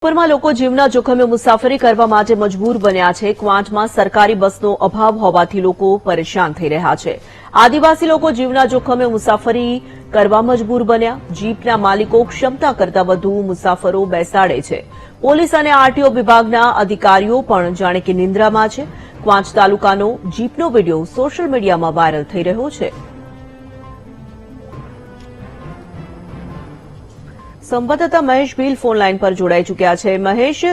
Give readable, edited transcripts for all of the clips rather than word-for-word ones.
જેતપુરમાં લોકો જીવના જોખમે મુસાફરી કરવા માટે મજબૂર બન્યા છે। ક્વાંટમાં સરકારી બસનો અભાવ હોવાથી લોકો પરેશાન થઈ રહ્યા છે। આદિવાસી લોકો જીવના જોખમે મુસાફરી કરવા મજબૂર બન્યા। જીપના માલિકો ક્ષમતા કરતાં વધુ મુસાફરો બેસાડે છે। પોલીસ અને આરટીઓ વિભાગના અધિકારીઓ પણ જાણે કે નિંદ્રામાં છે। ક્વાંટ તાલુકાનો જીપનો વિડીયો સોશિયલ મીડિયામાં વાયરલ થઈ રહ્યો છે। સંવાદદાતા મહેશ ભીલ ફોન લાઈન પર જોડાઈ ચૂક્યા છે। મહેશ,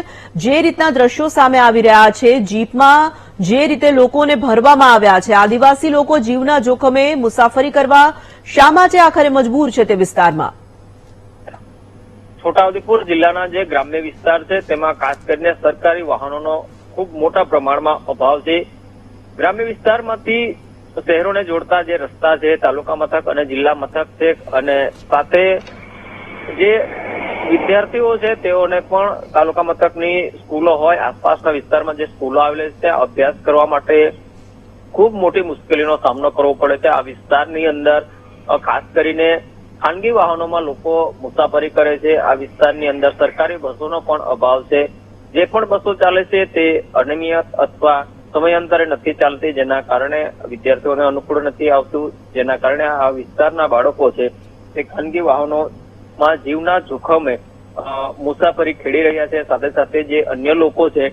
જે રીતના દ્રશ્યો સામે આવી રહ્યા છે, જીપમાં જે રીતે લોકોને ભરવામાં આવ્યા છે, આદિવાસી લોકો જીવના જોખમે મુસાફરી કરવા શા માટે આખરે મજબૂર છે તે વિસ્તારમાં? છોટાઉદેપુર જિલ્લાના જે ગ્રામ્ય વિસ્તાર છે તેમાં ખાસ કરીને સરકારી વાહનોનો ખૂબ મોટા પ્રમાણમાં અભાવ છે। ગ્રામ્ય વિસ્તારમાંથી શહેરોને જોડતા જે રસ્તા છે, તાલુકા મથક અને જિલ્લા મથક છે, અને સાથે જે વિદ્યાર્થીઓ છે તેઓને પણ તાલુકા મથકની સ્કૂલો હોય, આસપાસના વિસ્તારમાં જે સ્કૂલો આવેલી છે ત્યાં અભ્યાસ કરવા માટે ખૂબ મોટી મુશ્કેલીનો સામનો કરવો પડે છે। આ વિસ્તારની અંદર ખાસ કરીને ખાનગી વાહનોમાં લોકો મુસાફરી કરે છે। આ વિસ્તારની અંદર સરકારી બસોનો પણ અભાવ છે। જે પણ બસો ચાલે છે તે અનિયમિત અથવા સમયાંતરે નથી ચાલતી, જેના કારણે વિદ્યાર્થીઓને અનુકૂળ નથી આવતું, જેના કારણે આ વિસ્તારના બાળકો છે તે ખાનગી વાહનોમાં જીવના જોખમે મુસાફરી ખેડી રહ્યા છે। સાથે સાથે જે અન્ય લોકો છે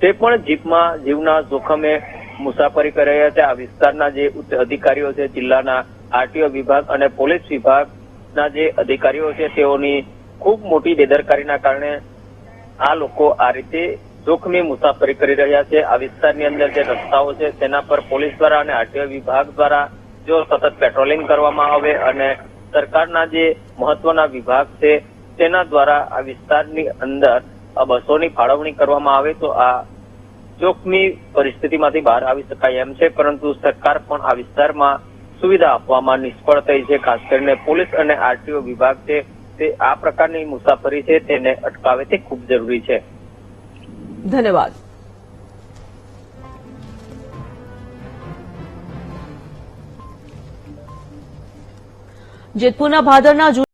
તે પણ જીપમાં જીવના જોખમે મુસાફરી કરી રહ્યા છે। આ વિસ્તારના જે ઉચ્ચ અધિકારીઓ છે, જિલ્લાના આરટીઓ વિભાગ અને પોલીસ વિભાગના જે અધિકારીઓ છે તેઓની ખૂબ મોટી બેદરકારીના કારણે આ લોકો આ રીતે જોખમી મુસાફરી કરી રહ્યા છે। આ વિસ્તારની અંદર જે રસ્તાઓ છે તેના પર પોલીસ દ્વારા અને આરટીઓ વિભાગ દ્વારા જો સતત પેટ્રોલિંગ કરવામાં આવે અને સરકારના જે મહત્વના વિભાગ છે તેના દ્વારા આ વિસ્તારની અંદર બસોની ફાળવણી કરવામાં આવે તો આ જોખમી પરિસ્થિતિમાંથી બહાર આવી શકાય એમ છે। પરંતુ સરકાર પણ આ વિસ્તારમાં સુવિધા આપવામાં નિષ્ફળ થઈ છે। ખાસ કરીને પોલીસ અને આરટીઓ વિભાગ છે તે આ પ્રકારની મુસાફરી છે તેને અટકાવે તે ખૂબ જરૂરી છે। ધન્યવાદ। જેતપુરના ભાદરના